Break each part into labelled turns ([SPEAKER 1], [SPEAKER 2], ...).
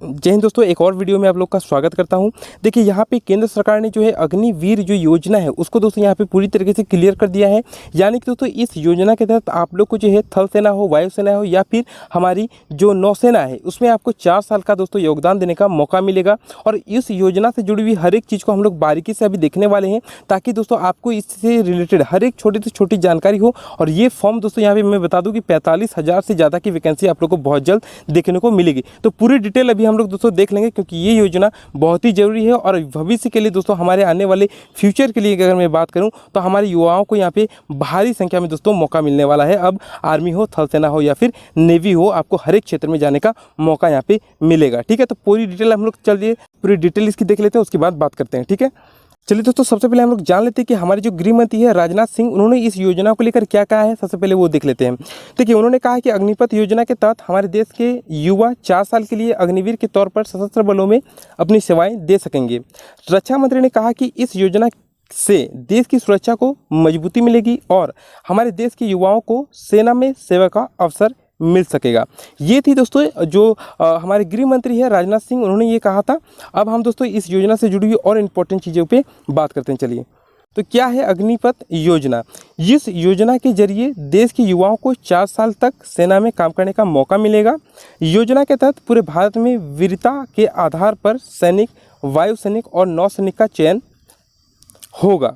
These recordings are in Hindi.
[SPEAKER 1] जय हिंद दोस्तों, एक और वीडियो में आप लोग का स्वागत करता हूं। देखिए यहाँ पे केंद्र सरकार ने जो है अग्निवीर जो योजना है उसको दोस्तों यहाँ पे पूरी तरीके से क्लियर कर दिया है। यानी कि दोस्तों इस योजना के तहत आप लोग को जो है थल सेना हो, वायुसेना हो या फिर हमारी जो नौसेना है उसमें आपको 4 साल का दोस्तों योगदान देने का मौका मिलेगा। और इस योजना से जुड़ी हुई हर एक चीज़ को हम लोग बारीकी से अभी देखने वाले हैं, ताकि दोस्तों आपको इससे रिलेटेड हर एक छोटी से छोटी जानकारी हो। और ये फॉर्म दोस्तों यहाँ पे मैं बता दूँ कि 45,000 से ज़्यादा की वैकेंसी आप लोग को बहुत जल्द देखने को मिलेगी। तो पूरी डिटेल अभी हम लोग दोस्तों देख लेंगे, क्योंकि ये योजना बहुत ही जरूरी है। और भविष्य के लिए दोस्तों, हमारे आने वाले फ्यूचर के लिए अगर मैं बात करूं तो हमारे युवाओं को यहाँ पे भारी संख्या में दोस्तों मौका मिलने वाला है। अब आर्मी हो, थल सेना हो या फिर नेवी हो, आपको हर एक क्षेत्र में जाने का मौका यहाँ पे मिलेगा। ठीक है, तो पूरी डिटेल हम लोग चलिए पूरी डिटेल इसकी देख लेते हैं, उसके बाद बात करते हैं। ठीक है, चलिए दोस्तों, सबसे पहले हम लोग जान लेते हैं कि हमारे जो गृह मंत्री है राजनाथ सिंह, उन्होंने इस योजना को लेकर क्या कहा है। सबसे पहले वो देख लेते हैं। देखिए, उन्होंने कहा कि अग्निपथ योजना के तहत हमारे देश के युवा 4 साल के लिए अग्निवीर के तौर पर सशस्त्र बलों में अपनी सेवाएं दे सकेंगे। रक्षा मंत्री ने कहा कि इस योजना से देश की सुरक्षा को मजबूती मिलेगी और हमारे देश के युवाओं को सेना में सेवा का अवसर मिल सकेगा। ये थी दोस्तों जो हमारे गृह मंत्री है राजनाथ सिंह, उन्होंने ये कहा था। अब हम दोस्तों इस योजना से जुड़ी हुई और इम्पोर्टेंट चीज़ों पे बात करते हैं। चलिए, तो क्या है अग्निपथ योजना। इस योजना के जरिए देश के युवाओं को 4 साल तक सेना में काम करने का मौका मिलेगा। योजना के तहत पूरे भारत में वीरता के आधार पर सैनिक, वायु सैनिक और नौसैनिक का चयन होगा।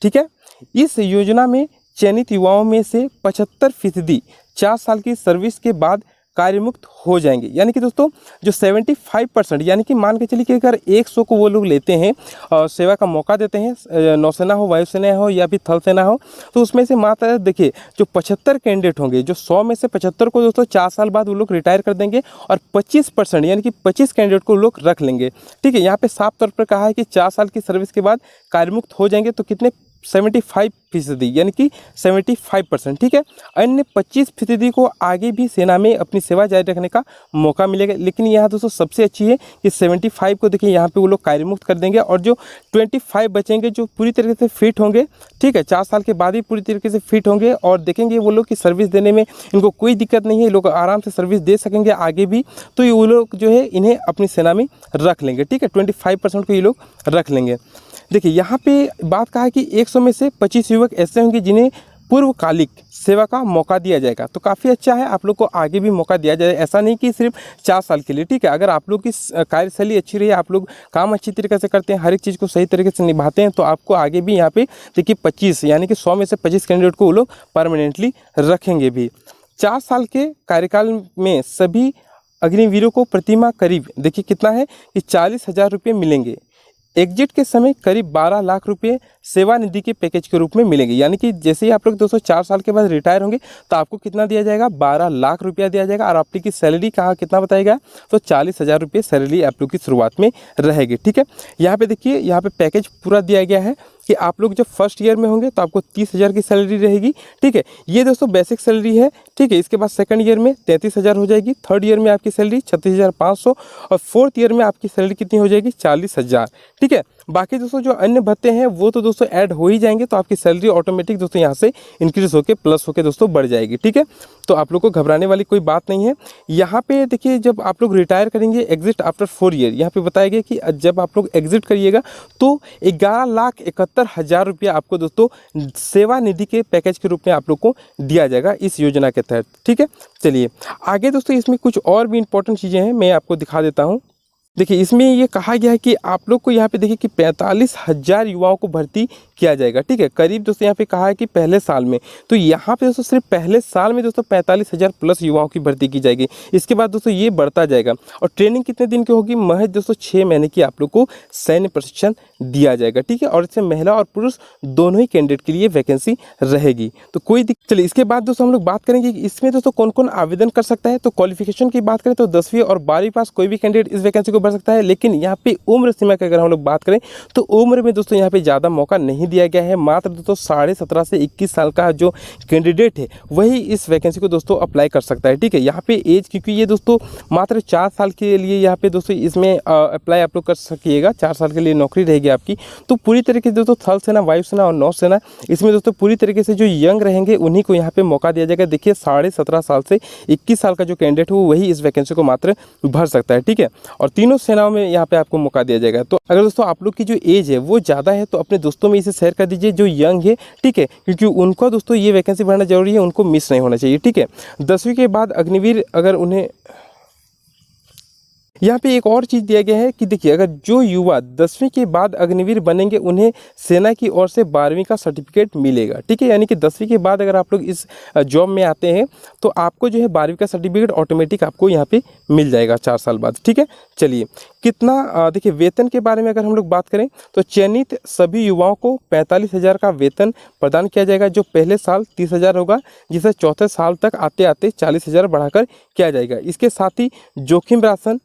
[SPEAKER 1] ठीक है, इस योजना में चयनित युवाओं में से 75% 4 साल की सर्विस के बाद कार्यमुक्त हो जाएंगे। यानी कि दोस्तों जो 75%, यानी कि मान के चलिए कि अगर 100 को वो लोग लेते हैं और सेवा का मौका देते हैं, नौसेना हो, वायुसेना हो या फिर थल सेना हो, तो उसमें से मात्र देखिए जो 75 कैंडिडेट होंगे, जो 100 में से 75 को दोस्तों 4 साल बाद वो लोग रिटायर कर देंगे और 25% यानी कि 25 कैंडिडेट को लोग रख लेंगे। ठीक है, यहाँ पे साफ तौर पर कहा है कि 4 साल की सर्विस के बाद कार्यमुक्त हो जाएंगे। तो कितने 75% यानी कि 75%। ठीक है, अन्य 25% को आगे भी सेना में अपनी सेवा जारी रखने का मौका मिलेगा। लेकिन यहाँ दोस्तों सबसे अच्छी है कि 75 को देखिए यहाँ पे वो लोग कार्यमुक्त कर देंगे और जो 25 बचेंगे जो पूरी तरीके से फिट होंगे। ठीक है, 4 साल के बाद ही पूरी तरीके से फिट होंगे और देखेंगे वो लोग कि सर्विस देने में इनको कोई दिक्कत नहीं है, लोग आराम से सर्विस दे सकेंगे आगे भी। तो ये वो लोग जो है इन्हें अपनी सेना में रख लेंगे। ठीक है, 25% को ये लोग रख लेंगे। देखिए यहाँ पे बात कहा है कि 100 में से 25 युवक ऐसे होंगे जिन्हें पूर्वकालिक सेवा का मौका दिया जाएगा। तो काफ़ी अच्छा है, आप लोग को आगे भी मौका दिया जाए। ऐसा नहीं कि सिर्फ 4 साल के लिए। ठीक है, अगर आप लोग की कार्यशैली अच्छी रही, आप लोग काम अच्छी तरीके से करते हैं, हर एक चीज़ को सही तरीके से निभाते हैं, तो आपको आगे भी यहाँ पे देखिए 25 यानी कि 100 में से 25 कैंडिडेट को वो लोग परमानेंटली रखेंगे भी। 4 साल के कार्यकाल में सभी अग्निवीरों को प्रतिमाह करीब देखिए कितना है कि 40,000 रुपये मिलेंगे। एग्जिट के समय करीब 12 लाख रुपए सेवा निधि के पैकेज के रूप में मिलेंगे। यानी कि जैसे ही आप लोग दोस्तों 4 साल के बाद रिटायर होंगे तो आपको कितना दिया जाएगा, 12 लाख रुपया दिया जाएगा। और आपकी सैलरी कहाँ कितना बताएगा, तो 40,000 रुपये सैलरी आप लोग की शुरुआत में रहेगी। ठीक है, यहाँ पे देखिए यहाँ पे पैकेज पूरा दिया गया है कि आप लोग जब फर्स्ट ईयर में होंगे तो आपको 30,000 की सैलरी रहेगी। ठीक है, ये दोस्तों बेसिक सैलरी है। ठीक है, इसके बाद सेकंड ईयर में 33,000 हो जाएगी, थर्ड ईयर में आपकी सैलरी 36,500 और फोर्थ ईयर में आपकी सैलरी कितनी हो जाएगी, 40,000। ठीक है, बाकी दोस्तों जो अन्य भत्ते हैं वो तो दोस्तों ऐड हो ही जाएंगे, तो आपकी सैलरी ऑटोमेटिक दोस्तों यहाँ से इंक्रीज होकर प्लस होकर दोस्तों बढ़ जाएगी। ठीक है, तो आप लोग को घबराने वाली कोई बात नहीं है। यहाँ पे देखिए जब आप लोग रिटायर करेंगे एग्जिट आफ्टर 4 ईयर, यहाँ पे बताया गया कि जब आप लोग एग्जिट करिएगा तो 11,71,000 रुपया आपको दोस्तों सेवा निधि के पैकेज के रूप में आप लोग को दिया जाएगा इस योजना के तहत। ठीक है, चलिए आगे दोस्तों इसमें कुछ और भी इंपॉर्टेंट चीज़ें हैं, मैं आपको दिखा देता हूँ। देखिए इसमें ये कहा गया है कि आप लोग को यहाँ पे देखिए कि 45,000 युवाओं को भर्ती किया जाएगा। ठीक है, करीब दोस्तों यहाँ पे कहा है कि पहले साल में, तो यहाँ पे दोस्तों सिर्फ पहले साल में दोस्तों 45,000 प्लस युवाओं की भर्ती की जाएगी। इसके बाद दोस्तों ये बढ़ता जाएगा और ट्रेनिंग कितने दिन की होगी, महज दोस्तों 6 महीने की आप लोग को सैन्य प्रशिक्षण दिया जाएगा। ठीक है, और इसमें महिला और पुरुष दोनों ही कैंडिडेट के लिए वैकेंसी रहेगी, तो कोई दिक्कत। चलिए इसके बाद दोस्तों हम लोग बात करेंगे कि इसमें दोस्तों कौन कौन आवेदन कर सकता है। तो क्वालिफिकेशन की बात करें तो 10वीं और 12वीं पास कोई भी कैंडिडेट इस वैकेंसी को भर सकता है। लेकिन यहाँ पे उम्र सीमा की अगर हम लोग बात करें तो उम्र में दोस्तों यहाँ पे ज़्यादा मौका नहीं नहीं दिया गया है। मात्र दोस्तों 17.5 से 21 साल का जो कैंडिडेट है वही इस वैकेंसी को दोस्तों अप्लाई कर सकता है। ठीक है, यहाँ पे एज क्योंकि ये दोस्तों मात्र 4 साल के लिए यहाँ पे दोस्तों इसमें अप्लाई आप लोग कर सकिएगा, 4 साल के लिए नौकरी रहेगी आपकी। तो पूरी तरीके से दोस्तों थल सेना, वायुसेना और नौसेना इसमें दोस्तों पूरी तरीके से जो यंग रहेंगे उन्हीं को यहाँ पे मौका दिया जाएगा। देखिए 17.5 साल से 21 साल का जो कैंडिडेट हो वही इस वैकेंसी को मात्र भर सकता है। ठीक है, और तीनों सेनाओं में यहाँ पे आपको मौका दिया जाएगा। तो अगर दोस्तों आप लोग की जो एज है वो ज़्यादा है तो अपने दोस्तों में इसे शेयर कर दीजिए जो यंग है। ठीक है, क्योंकि उनको दोस्तों ये वैकेंसी भरना जरूरी है, उनको मिस नहीं होना चाहिए। ठीक है, 10वीं के बाद अग्निवीर अगर उन्हें यहाँ पे एक और चीज़ दिया गया है कि देखिए अगर जो युवा 10वीं के बाद अग्निवीर बनेंगे उन्हें सेना की ओर से 12वीं का सर्टिफिकेट मिलेगा। ठीक है, यानी कि 10वीं के बाद अगर आप लोग इस जॉब में आते हैं तो आपको जो है 12वीं का सर्टिफिकेट ऑटोमेटिक आपको यहाँ पे मिल जाएगा 4 साल बाद। ठीक है, चलिए कितना देखिए वेतन के बारे में अगर हम लोग बात करें तो चयनित सभी युवाओं को 45,000 का वेतन प्रदान किया जाएगा, जो पहले साल 30,000 होगा, जिसे चौथे साल तक आते आते 40,000 बढ़ाकर किया जाएगा। इसके साथ ही जोखिम राशन,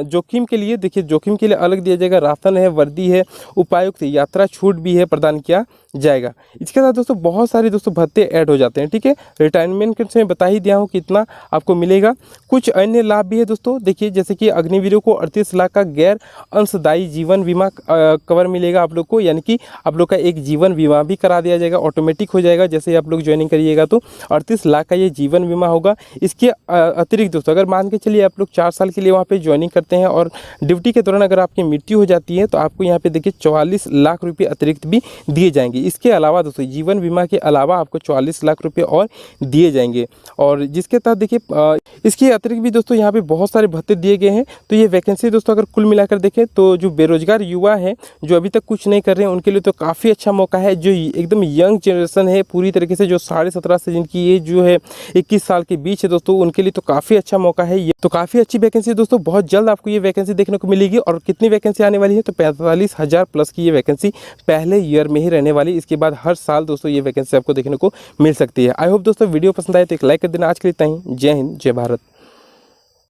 [SPEAKER 1] जोखिम के लिए देखिए जोखिम के लिए अलग दिया जाएगा, राशन है, वर्दी है, उपायुक्त यात्रा छूट भी है प्रदान किया जाएगा। इसके साथ दोस्तों बहुत सारे दोस्तों भत्ते ऐड हो जाते हैं। ठीक है, रिटायरमेंट के मैं बता ही दिया हूँ कितना आपको मिलेगा। कुछ अन्य लाभ भी है दोस्तों, देखिए जैसे कि अग्निवीरों को 38 लाख का गैर अंशदायी जीवन बीमा कवर मिलेगा आप लोग को, यानी कि आप लोग का एक जीवन बीमा भी करा दिया जाएगा, ऑटोमेटिक हो जाएगा जैसे ही आप लोग ज्वाइनिंग करिएगा तो 38 लाख का ये जीवन बीमा होगा। इसके अतिरिक्त दोस्तों अगर मान के चलिए आप लोग 4 साल के लिए वहाँ पे ज्वाइनिंग करते हैं और ड्यूटी के दौरान अगर आपकी मृत्यु हो जाती है तो आपको यहाँ पे देखिए 44 लाख रुपये अतिरिक्त भी दिए जाएंगे। इसके अलावा दोस्तों जीवन बीमा के अलावा आपको 44 लाख रुपये और दिए जाएंगे, और जिसके तहत देखिए इसके अतिरिक्त भी दोस्तों यहाँ पे बहुत सारे भत्ते दिए गए हैं। तो ये वैकेंसी दोस्तों अगर कुल मिलाकर देखें तो जो बेरोजगार युवा हैं जो अभी तक कुछ नहीं कर रहे हैं उनके लिए तो काफ़ी अच्छा मौका है। जो एकदम यंग जनरेशन है पूरी तरीके से, जो 17.5 से जिनकी एज जो है 21 साल के बीच है दोस्तों, उनके लिए तो काफ़ी अच्छा मौका है। ये तो काफ़ी अच्छी वैकेंसी है दोस्तों, बहुत जल्द आपको ये वैकेंसी देखने को मिलेगी। और कितनी वैकेंसी आने वाली है तो 45,000 प्लस की ये वैकेंसी पहले ईयर में ही रहने वाली। इसके बाद हर साल दोस्तों ये वैकेंसी आपको देखने को मिल सकती है। आई होप दोस्तों वीडियो पसंद आए तो एक लाइक कर देना। आज के लिए इतना ही। जय हिंद, जय भारत।